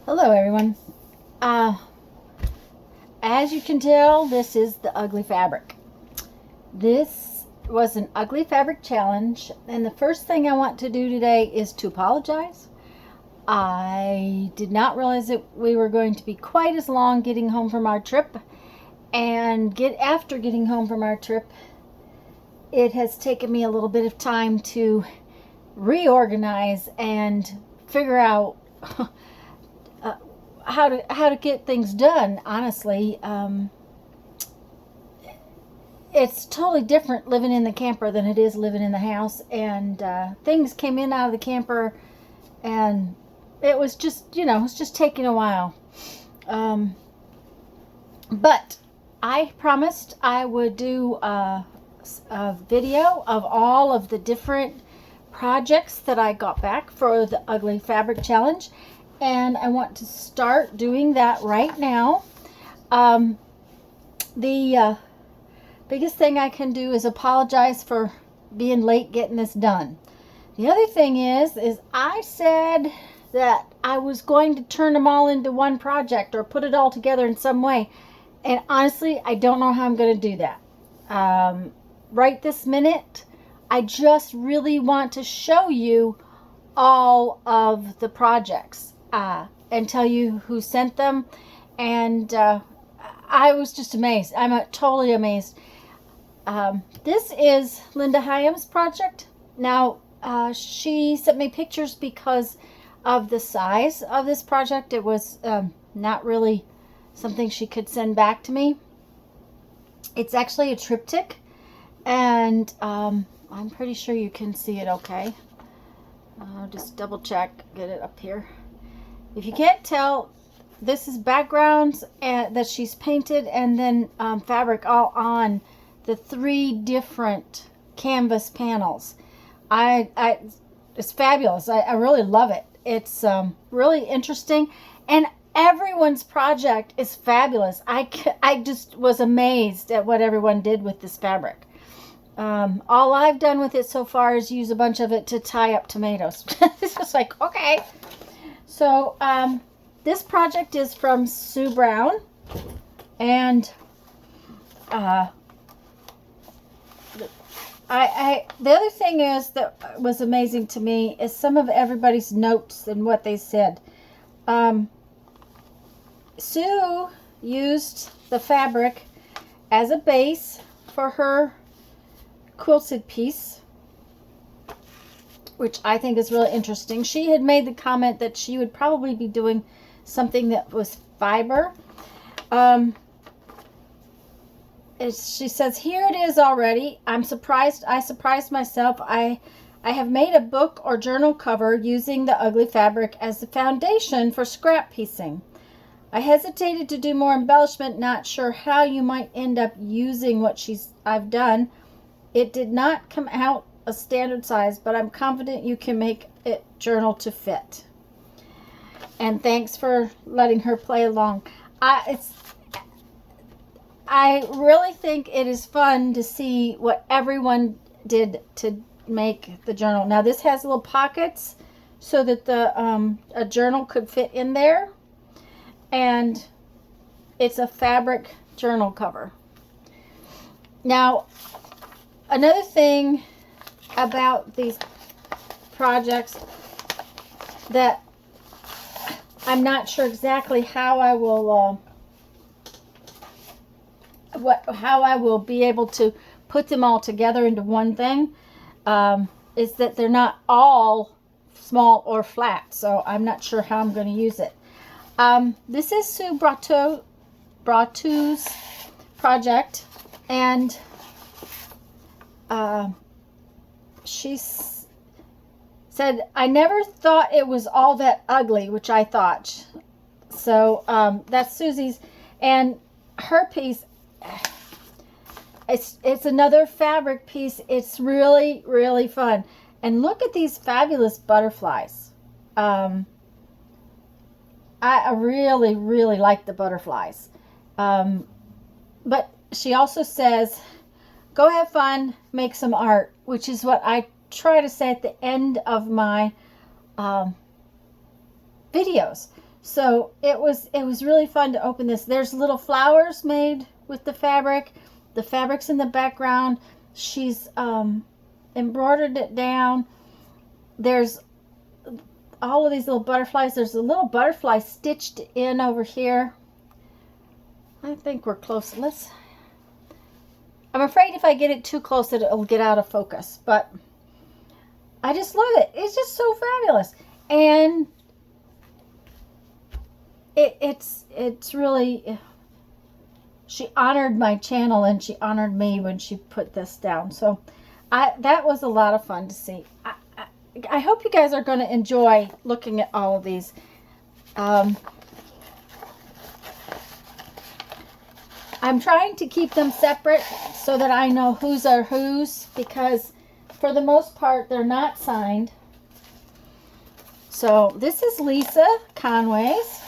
Hello everyone. Uh, as you can tell, this is the ugly fabric. This was an ugly fabric challenge, and the first thing I want to do today is to apologize. I did not realize that we were going to be quite as long getting home from our trip, and after getting home from our trip, it has taken me a little bit of time to reorganize and figure out how to get things done. Honestly, it's totally different living in the camper than it is living in the house, and things came in out of the camper, and it was just it's just taking a while. But I promised I would do a video of all of the different projects that I got back for the ugly fabric challenge, and I want to start doing that right now. The biggest thing I can do is apologize for being late getting this done. The other thing is I said that I was going to turn them all into one project or put it all together in some way, and honestly I don't know how I'm going to do that right this minute. I just really want to show you all of the projects and tell you who sent them, and I was just amazed. I'm totally amazed. This is Linda Hyams' project. Now she sent me pictures because of the size of this project. It was not really something she could send back to me. It's actually a triptych, and I'm pretty sure you can see it okay. I'll just double check, get it up here. If you can't tell, this is backgrounds that she's painted, and then fabric all on the 3 different canvas panels. It's fabulous. I really love it. It's really interesting, and everyone's project is fabulous. I just was amazed at what everyone did with this fabric. All I've done with it so far is use a bunch of it to tie up tomatoes. It's just like, okay. So this project is from Sue Brown, and the other thing is that was amazing to me is some of everybody's notes and what they said. Sue used the fabric as a base for her quilted piece, which I think is really interesting. She had made the comment that she would probably be doing something that was fiber. She says, here it is already. I'm surprised. I surprised myself. I have made a book or journal cover using the ugly fabric as the foundation for scrap piecing. I hesitated to do more embellishment, not sure how you might end up using what I've done. It did not come out a standard size, but I'm confident you can make it journal to fit. And thanks for letting her play along. I really think it is fun to see what everyone did to make the journal. Now this has little pockets so that a journal could fit in there, and it's a fabric journal cover. Now another thing about these projects that I'm not sure exactly how I will be able to put them all together into one thing, is that they're not all small or flat, so I'm not sure how I'm going to use it. This is Sue Bratu's project, and she said, I never thought it was all that ugly, which I thought. So that's Susie's, and her piece, it's another fabric piece. It's really, really fun. And look at these fabulous butterflies. I really, really like the butterflies. But she also says, go have fun, make some art, which is what I try to say at the end of my videos. So it was really fun to open this. There's little flowers made with the fabric. The fabric's in the background. She's embroidered it down. There's all of these little butterflies. There's a little butterfly stitched in over here. I think we're close. I'm afraid if I get it too close, it'll get out of focus. But I just love it. It's just so fabulous. And it's really, she honored my channel and she honored me when she put this down. So that was a lot of fun to see. I hope you guys are going to enjoy looking at all of these. I'm trying to keep them separate so that I know whose are whose, because for the most part they're not signed. So this is Lisa Conway's.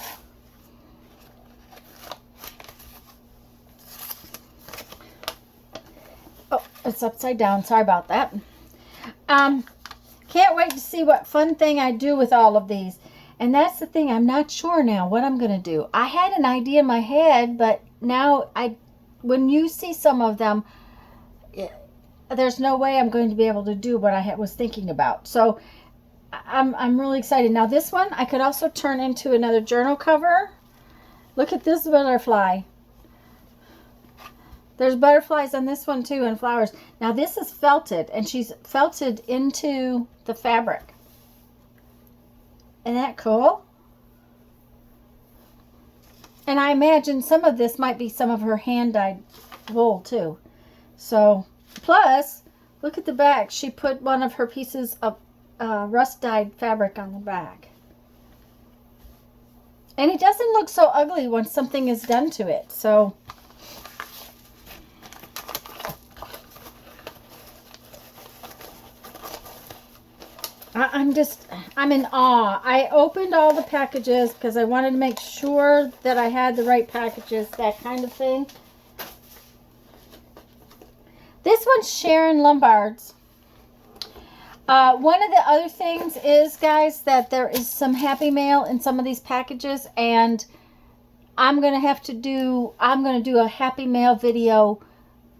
Oh, it's upside down. Sorry about that. Can't wait to see what fun thing I do with all of these. And that's the thing. I'm not sure now what I'm going to do. I had an idea in my head, but now when you see some of them, there's no way I'm going to be able to do what I was thinking about. So I'm really excited. Now this one I could also turn into another journal cover. Look at this butterfly. There's butterflies on this one too, and flowers. Now this is felted, and she's felted into the fabric. Isn't that cool? And I imagine some of this might be some of her hand-dyed wool too. So, plus, look at the back. She put one of her pieces of rust-dyed fabric on the back. And it doesn't look so ugly when something is done to it. So, I'm in awe. I opened all the packages because I wanted to make sure that I had the right packages, that kind of thing. This one's Sharon Lombard's. One of the other things is, guys, that there is some Happy Mail in some of these packages, and I'm going to do a Happy Mail video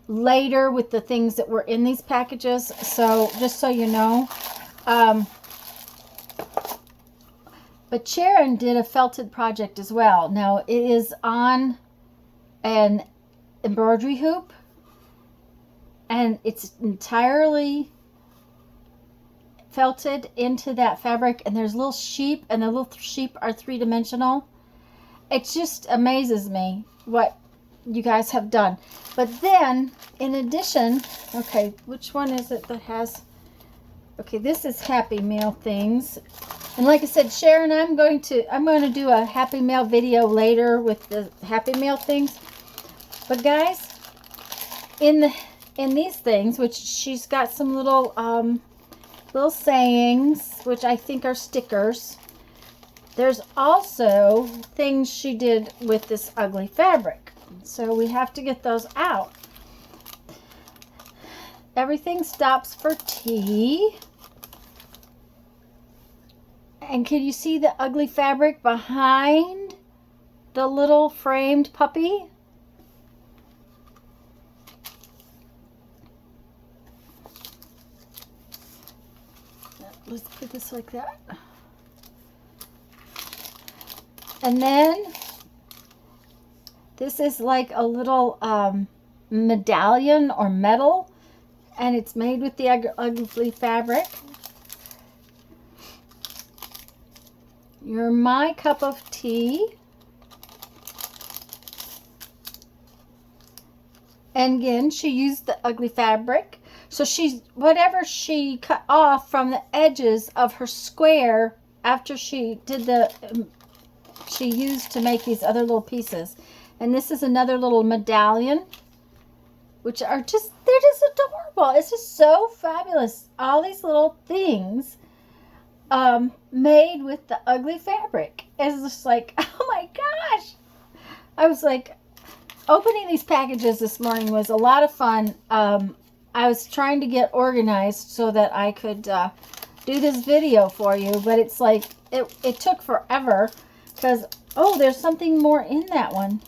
later with the things that were in these packages. So, just so you know. But Sharon did a felted project as well. Now it is on an embroidery hoop, and it's entirely felted into that fabric, and there's little sheep, and the little sheep are three-dimensional. It just amazes me what you guys have done. But then, in addition, okay, which one is it that has... Okay, this is Happy Mail things. And like I said, Sharon, I'm going to do a Happy Mail video later with the Happy Mail things. But guys, in these things, which she's got some little sayings, which I think are stickers. There's also things she did with this ugly fabric. So we have to get those out. Everything stops for tea. And can you see the ugly fabric behind the little framed puppy? Let's put this like that. And then this is like a little medallion or medal, and it's made with the ugly fabric. You're my cup of tea. And again, she used the ugly fabric. So whatever she cut off from the edges of her square after she did she used to make these other little pieces. And this is another little medallion, which are they're just adorable. It's just so fabulous. All these little things made with the ugly fabric. It's just like, oh my gosh. I was like, opening these packages this morning was a lot of fun. I was trying to get organized so that I could do this video for you, but it's like, it took forever Because, oh, there's something more in that one.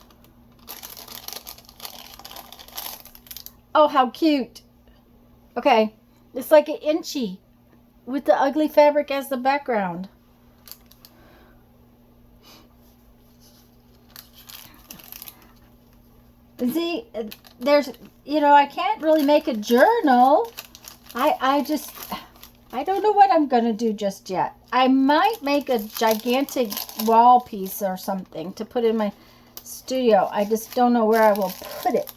Oh, how cute. Okay, it's like an inchy with the ugly fabric as the background. See, there's, you know, I can't really make a journal. I don't know what I'm going to do just yet. I might make a gigantic wall piece or something to put in my studio. I just don't know where I will put it.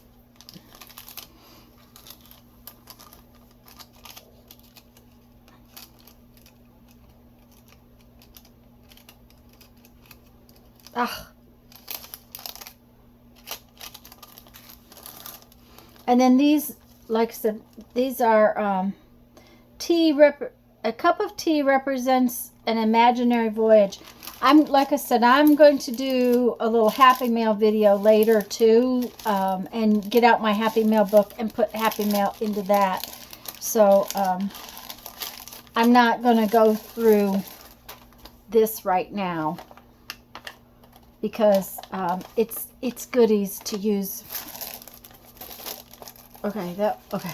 Ugh. And then these, like I said, these are a cup of tea represents an imaginary voyage. Like I said, I'm going to do a little Happy Mail video later too, and get out my Happy Mail book and put Happy Mail into that. So I'm not going to go through this right now because it's goodies to use. Okay, okay.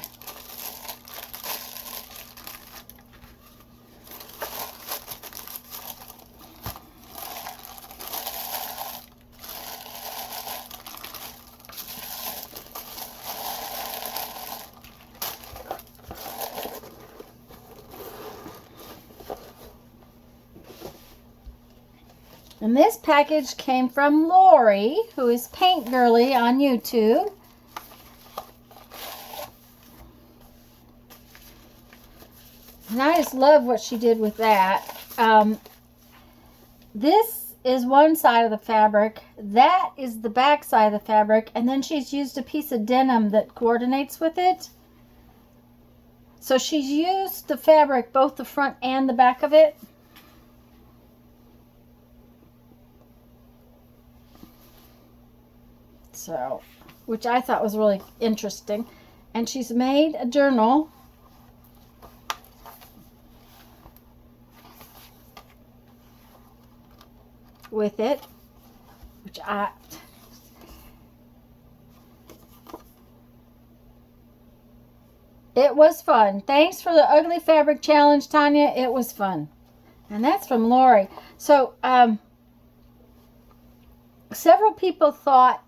And this package came from Lori, who is Paint Girly on YouTube. And I just love what she did with that. This is one side of the fabric. That is the back side of the fabric. And then she's used a piece of denim that coordinates with it. So she's used the fabric, both the front and the back of it. So, which I thought was really interesting. And she's made a journal with it, which it was fun. Thanks for the ugly fabric challenge, Tanya. It was fun. And that's from Lori. So several people thought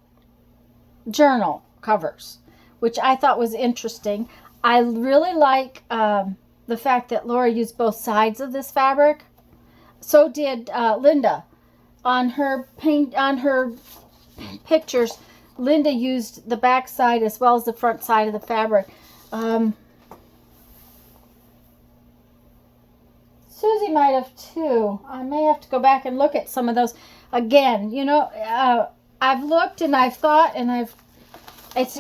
journal covers, which I thought was interesting. I really like the fact that Lori used both sides of this fabric. So did Linda. On her pictures, Linda used the back side as well as the front side of the fabric. Susie might have too. I may have to go back and look at some of those again. You know, I've looked and I've thought and it's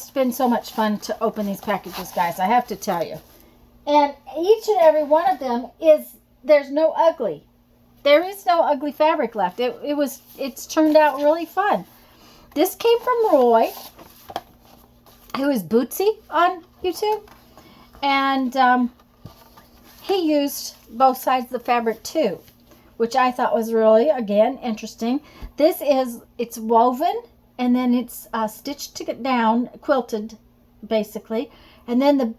been so much fun to open these packages, guys. I have to tell you. And each and every one of them there's no ugly. There is no ugly fabric left. It's turned out really fun. This came from Roy, who is Bootsy on YouTube. And he used both sides of the fabric too, which I thought was really, again, interesting. It's woven and then it's stitched to get down, quilted basically. And then the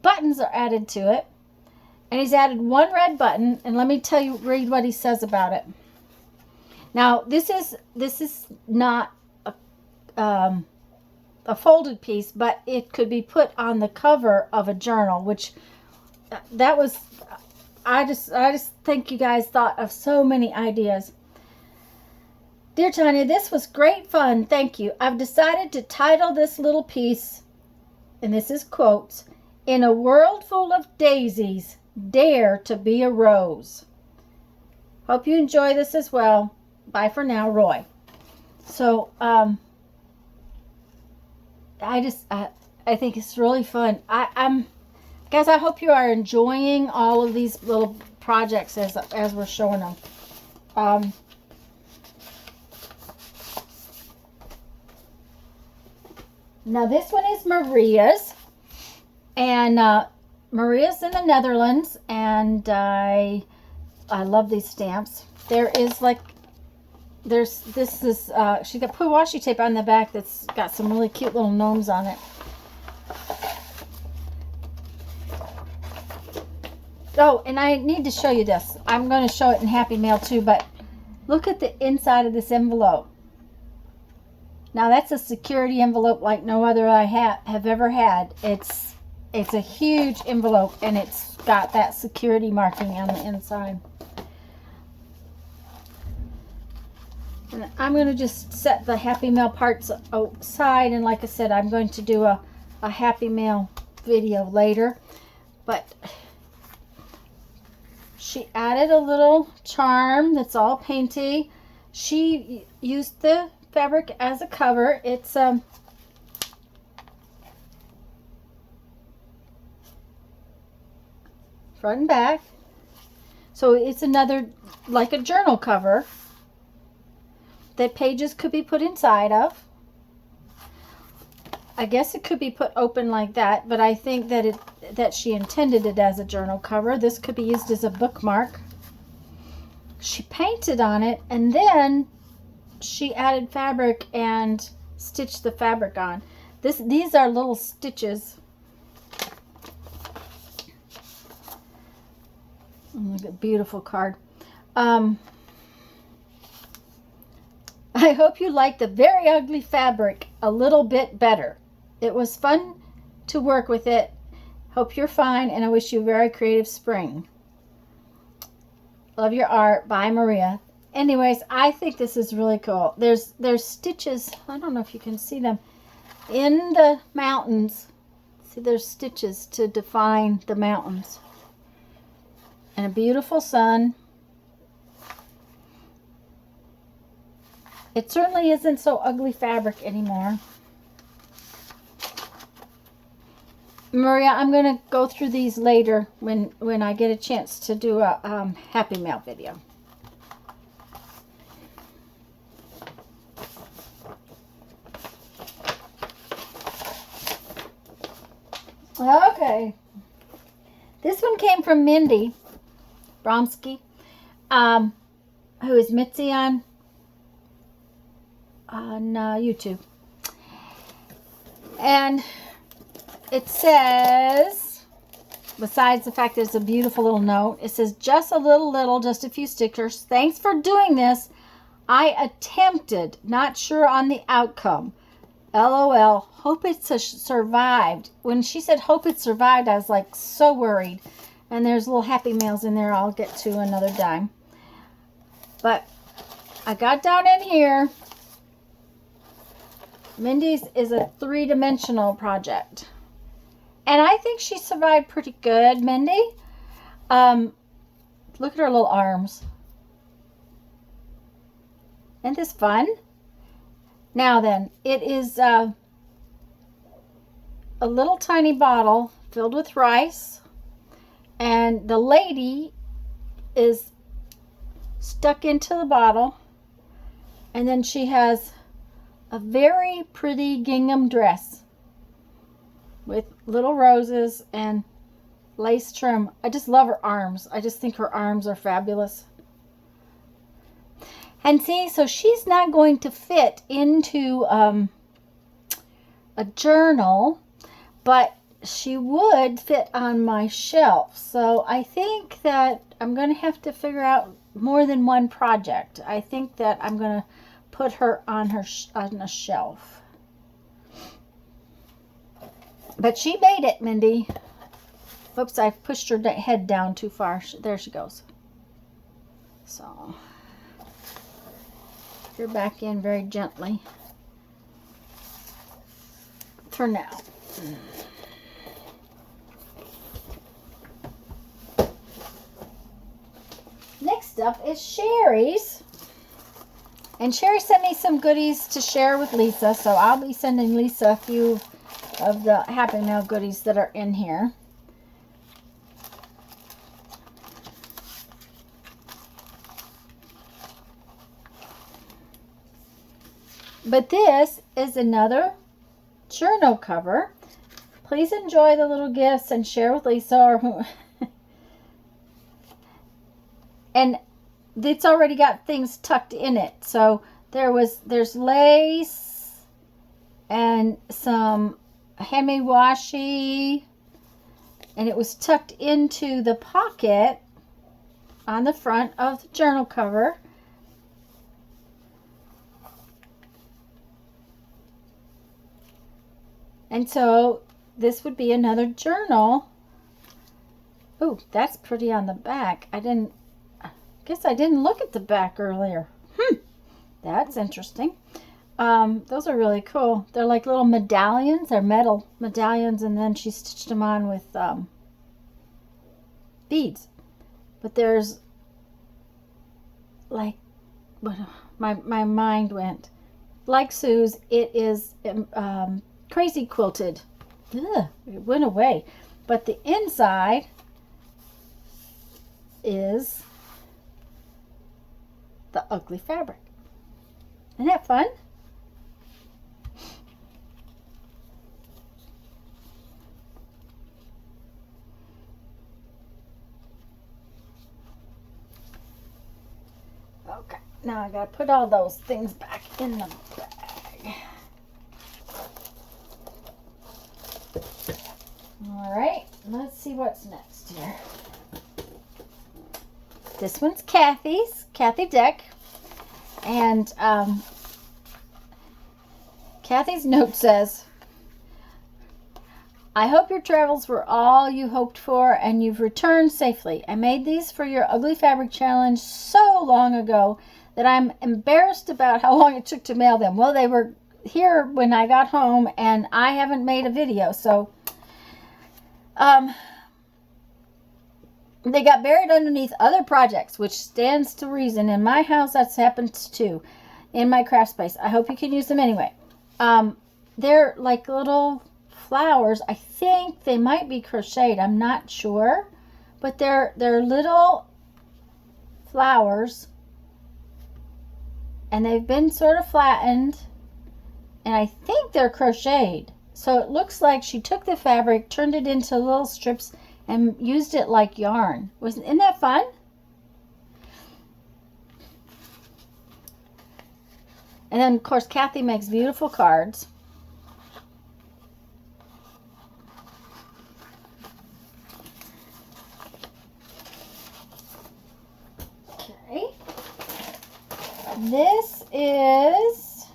buttons are added to it. And he's added one red button, and let me read what he says about it. Now, this is not a folded piece, but it could be put on the cover of a journal, which I just think you guys thought of so many ideas. Dear Tanya, this was great fun. Thank you. I've decided to title this little piece, and this is quotes, "In a world full of daisies, dare to be a rose." Hope you enjoy this as well. Bye for now, Roy. So, I think it's really fun. Guys, I hope you are enjoying all of these little projects as we're showing them. Now this one is Maria's, and Maria's in the Netherlands, and I I love these stamps. There is like, this is, she got put washi tape on the back that's got some really cute little gnomes on it. Oh, and I need to show you this. I'm going to show it in Happy Mail too, but look at the inside of this envelope. Now that's a security envelope like no other I have ever had. It's a huge envelope, and it's got that security marking on the inside. And I'm going to just set the Happy Mail parts aside, and like I said, I'm going to do a Happy Mail video later. But she added a little charm that's all painty. She used the fabric as a cover. It's front and back, so it's another, like a journal cover that pages could be put inside of. I guess it could be put open like that, but I think that she intended it as a journal cover. This could be used as a bookmark. She painted on it, and then she added fabric and stitched the fabric on. These are little stitches. Look at beautiful card. I hope you like the very ugly fabric a little bit better. It was fun to work with it. Hope you're fine, and I wish you a very creative spring. Love your art. Bye, Maria. Anyways, I think this is really cool. There's stitches. I don't know if you can see them in the mountains. See, there's stitches to define the mountains. And a beautiful sun. It certainly isn't so ugly fabric anymore. Maria, I'm going to go through these later when I get a chance to do a Happy Mail video. Okay. This one came from Mindy Bromsky, who is Mitzi on YouTube. And it says, besides the fact that it's a beautiful little note, it says, just a few stickers. Thanks for doing this. I attempted, not sure on the outcome. LOL. Hope it survived. When she said hope it survived, I was like so worried. And there's little Happy Mails in there I'll get to another time. But I got down in here. Mindy's is a 3-dimensional project. And I think she survived pretty good, Mindy. Look at her little arms. Isn't this fun? Now then, it is a little tiny bottle filled with rice. And the lady is stuck into the bottle. And then she has a very pretty gingham dress with little roses and lace trim. I just love her arms. I just think her arms are fabulous. And see, so she's not going to fit into a journal, but she would fit on my shelf. So I think that I'm going to have to figure out more than one project. I think that I'm going to put her on a shelf. But she made it, Mindy. Oops, I pushed her head down too far. There she goes. So, put her back in very gently. For now. Next up is Sherry's. And Sherry sent me some goodies to share with Lisa. So I'll be sending Lisa a few of the Happy Mail goodies that are in here. But this is another journal cover. Please enjoy the little gifts and share with Lisa or who. and it's already got things tucked in it. So there's lace and some handmade washi, and it was tucked into the pocket on the front of the journal cover. And so this would be another journal. Oh, that's pretty on the back. I guess I didn't look at the back earlier. That's interesting. Those are really cool. They're like little medallions. They're metal medallions, and then she stitched them on with beads. But there's like, my mind went. Like Sue's, it is crazy quilted. Ugh, it went away. But the inside is the ugly fabric. Isn't that fun? Okay, now I gotta put all those things back in the bag. All right, let's see what's next here. This one's Kathy Deck, and Kathy's note says, I hope your travels were all you hoped for and you've returned safely. I made these for your ugly fabric challenge so long ago that I'm embarrassed about how long it took to mail them. Well, they were here when I got home and I haven't made a video, so they got buried underneath other projects, which stands to reason. In my house, that's happened too, in my craft space. I hope you can use them anyway. They're like little flowers. I think they might be crocheted. I'm not sure, but they're little flowers, and they've been sort of flattened, and I think they're crocheted. So it looks like she took the fabric, turned it into little strips, and used it like yarn. Isn't that fun? And then, of course, Kathy makes beautiful cards. Okay. This is...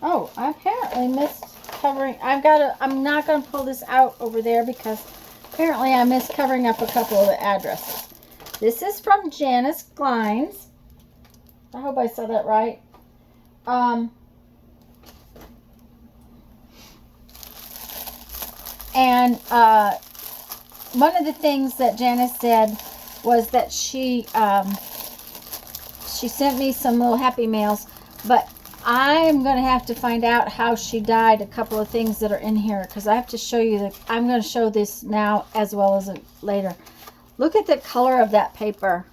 Oh, I apparently missed covering... I'm not going to pull this out over there because apparently I missed covering up a couple of the addresses. This is from Janice Glines. I hope I said that right. And one of the things that Janice said was that she sent me some little happy mails, but I'm going to have to find out how she dyed a couple of things that are in here, because I have to show you I'm going to show this now as well as later. Look at the color of that paper.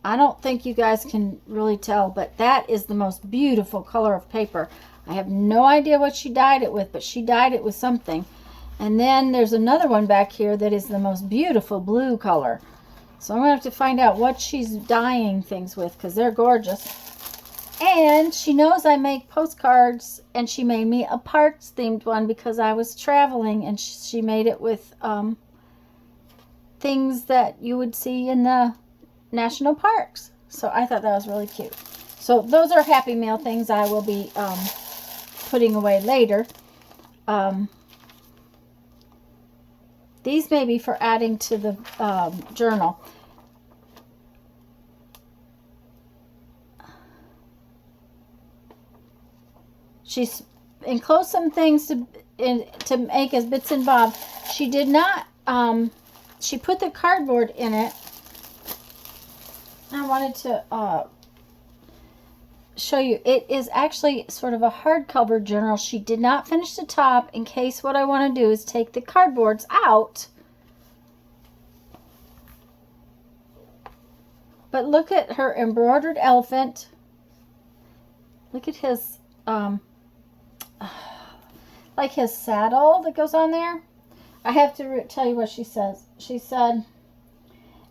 I don't think you guys can really tell, but that is the most beautiful color of paper. I have no idea what she dyed it with, but she dyed it with something. And then there's another one back here that is the most beautiful blue color. So I'm going to have to find out what she's dyeing things with, because they're gorgeous. And she knows I make postcards, and she made me a parks themed one because I was traveling, and she made it with things that you would see in the national parks. So I thought that was really cute. So those are Happy Mail things I will be putting away later. These may be for adding to the journal. She's enclosed some things to make as bits and bobs. She did not, she put the cardboard in it. I wanted to show you. It is actually sort of a hardcover journal. She did not finish the top in case what I want to do is take the cardboards out. But look at her embroidered elephant. Look at his, like his saddle that goes on there. I have to tell you what she says. She said,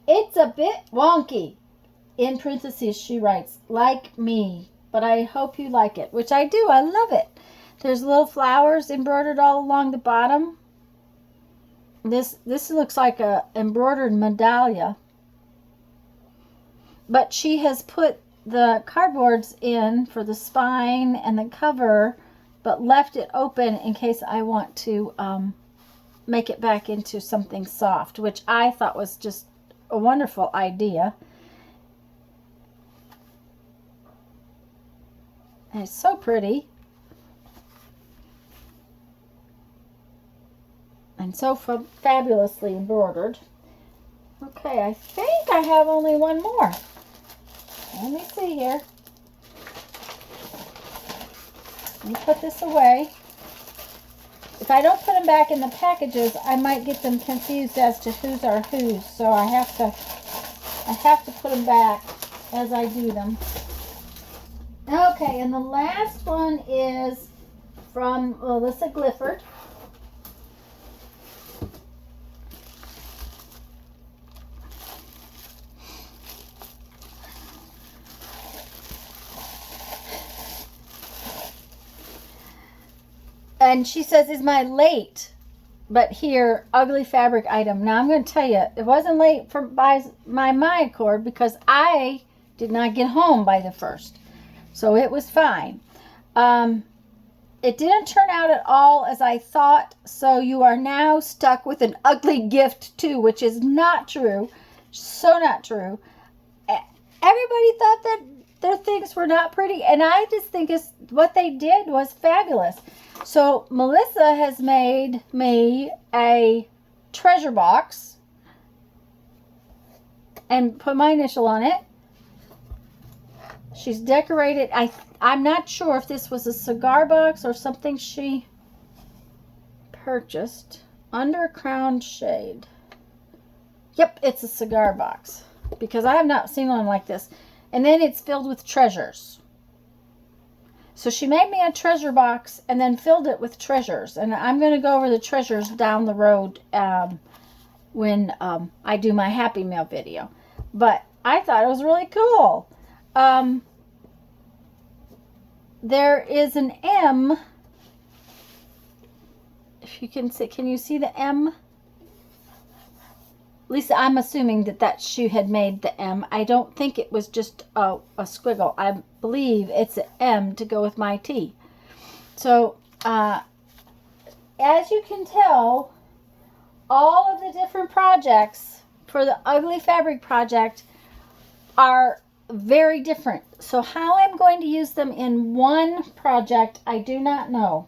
It's a bit wonky. In parentheses, she writes, like me. But I hope you like it, which I do. I love it. There's little flowers embroidered all along the bottom. This looks like a embroidered medallia. But she has put the cardboards in for the spine and the cover, but left it open in case I want to make it back into something soft, which I thought was just a wonderful idea. And it's so pretty. And so fabulously embroidered. Okay, I think I have only one more. Let me see here. Let me put this away. If I don't put them back in the packages, I might get them confused as to whose are whose. So I have to put them back as I do them. Okay, and the last one is from Alyssa Clifford. And she says, is my late, but here, ugly fabric item. Now, I'm going to tell you, it wasn't late by my accord because I did not get home by the 1st. So it was fine. It didn't turn out at all as I thought. So you are now stuck with an ugly gift too, which is not true. So not true. Everybody thought that their things were not pretty. And I just think what they did was fabulous. So Melissa has made me a treasure box and put my initial on it. She's decorated. I'm not sure if this was a cigar box or something she purchased. Under crown shade. Yep, it's a cigar box because I have not seen one like this. And then it's filled with treasures. So she made me a treasure box and then filled it with treasures. And I'm going to go over the treasures down the road when I do my Happy Meal video. But I thought it was really cool. There is an M. If you can see, can you see the M? Lisa, I'm assuming that she had made the M. I don't think it was just a squiggle. I believe it's an M to go with my T. So, as you can tell, all of the different projects for the Ugly Fabric project are very different. So how I'm going to use them in one project, I do not know.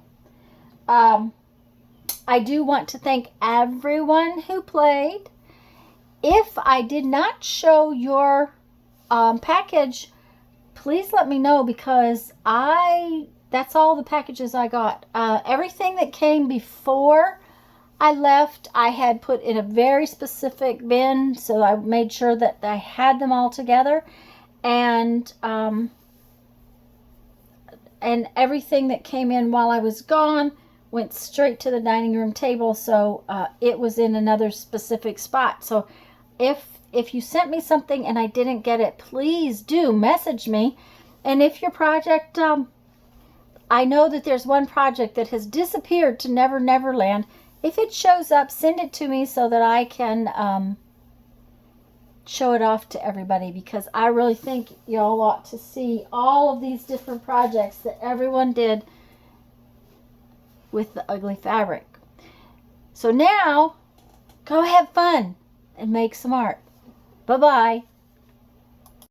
I do want to thank everyone who played. If I did not show your package, please let me know because that's all the packages I got. Everything that came before I left, I had put in a very specific bin, so I made sure that I had them all together. And everything that came in while I was gone went straight to the dining room table, so it was in another specific spot. So if you sent me something and I didn't get it, please do message me. And if your project, I know that there's one project that has disappeared to Never Never Land. If it shows up, send it to me so that I can show it off to everybody, because I really think y'all ought to see all of these different projects that everyone did with the Ugly Fabric. So now, go have fun and make some art. Bye-bye.